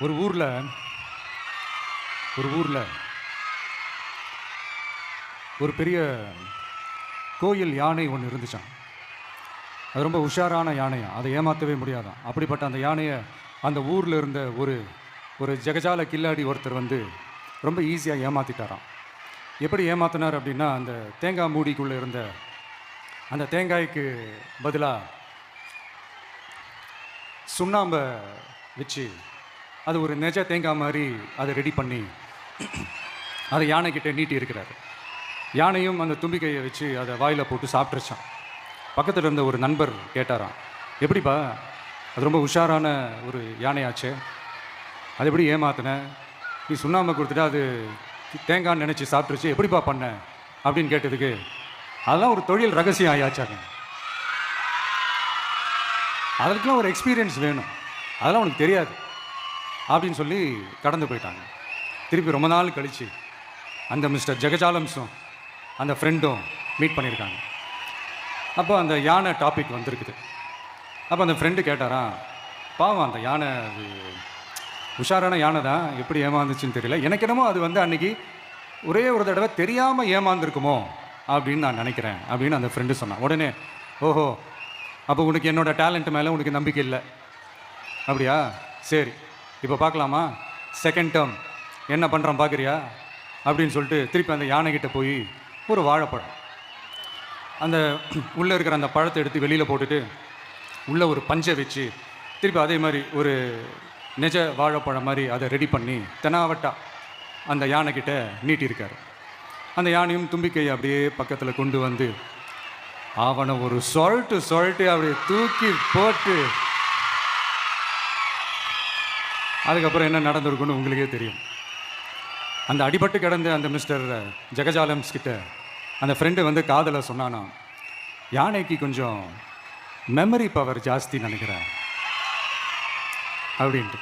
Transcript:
ஒரு ஊரில் ஒரு ஊரில் ஒரு பெரிய கோயில் யானை ஒன்று இருந்துச்சான். அது ரொம்ப உஷாரான யானையா, அதை ஏமாற்றவே முடியாதான். அப்படிப்பட்ட அந்த யானையை அந்த ஊரில் இருந்த ஒரு ஒரு ஜெகஜால கில்லாடி ஒருத்தர் வந்து ரொம்ப ஈஸியாக ஏமாற்றிட்டாராம். எப்படி ஏமாத்தினார் அப்படின்னா, அந்த தேங்காய் மூடிக்குள்ளே இருந்த அந்த தேங்காய்க்கு பதிலாக சுண்ணாம்பை வச்சு அது ஒரு நெஜ தேங்காய் மாதிரி அதை ரெடி பண்ணி அதை யானைக்கிட்ட நீட்டி இருக்கிறாரு. யானையும் அந்த தும்பிக்கையை வச்சு அதை வாயில் போட்டு சாப்பிட்ருச்சான். பக்கத்தில் இருந்த ஒரு நண்பர் கேட்டாராம், எப்படிப்பா, அது ரொம்ப உஷாரான ஒரு யானையாச்சே, அது எப்படி ஏமாத்தின, நீ சுண்ணாம்பை கொடுத்துட்டா அது தேங்காய்னு நினச்சி சாப்பிட்ருச்சு, எப்படிப்பா பண்ண அப்படின்னு கேட்டதுக்கு, அதெல்லாம் ஒரு தொழில் ரகசியம் ஆயாச்சாங்க, அதுக்கெலாம் ஒரு எக்ஸ்பீரியன்ஸ் வேணும், அதெல்லாம் உனக்கு தெரியாது அப்படின்னு சொல்லி கடந்து போயிட்டாங்க. திருப்பி ரொம்ப நாள் கழித்து அந்த மிஸ்டர் ஜெகஜாலம்ஸும் அந்த ஃப்ரெண்டும் மீட் பண்ணியிருக்காங்க. அப்போ அந்த யானை டாபிக் வந்திருக்குது. அப்போ அந்த ஃப்ரெண்டு கேட்டாராம், பாவம் அந்த யானை அது உஷாரான யானை தான், எப்படி ஏமாந்துச்சுன்னு தெரியல, எனக்கு என்னமோ அது வந்து அன்றைக்கி ஒரே ஒரு தடவை தெரியாமல் ஏமாந்துருக்குமோ அப்படின்னு நான் நினைக்கிறேன் அப்படின்னு அந்த ஃப்ரெண்டு சொன்னான். உடனே, ஓஹோ, அப்போ உனக்கு என்னோடய டேலண்ட் மேலே உனக்கு நம்பிக்கை இல்லை அப்படியா, சரி இப்போ பார்க்கலாமா, செகண்ட் டேர்ம் என்ன பண்ணுறான் பார்க்குறியா அப்படின்னு சொல்லிட்டு திருப்பி அந்த யானைக்கிட்ட போய் ஒரு வாழைப்பழம், அந்த உள்ளே இருக்கிற அந்த பழத்தை எடுத்து வெளியில் போட்டுட்டு உள்ளே ஒரு பஞ்சை வச்சு திருப்பி அதே மாதிரி ஒரு நெஜ வாழைப்பழம் மாதிரி அதை ரெடி பண்ணி தெனாவட்டா அந்த யானைக்கிட்ட நீட்டியிருக்காரு. அந்த யானையும் தும்பிக்கையை அப்படியே பக்கத்தில் கொண்டு வந்து அவனை ஒரு சொல்லிட்டு அப்படியே தூக்கி போட்டு, அதுக்கப்புறம் என்ன நடந்திருக்குன்னு உங்களுக்கே தெரியும். அந்த அடிபட்டு கிடந்த அந்த மிஸ்டர் ஜெகஜாலம்ஸ் கிட்ட அந்த ஃப்ரெண்டு வந்து காதலை சொன்னானா, யானைக்கு கொஞ்சம் மெமரி பவர் ஜாஸ்தி நினைக்கிறேன் அப்படின்ட்டு.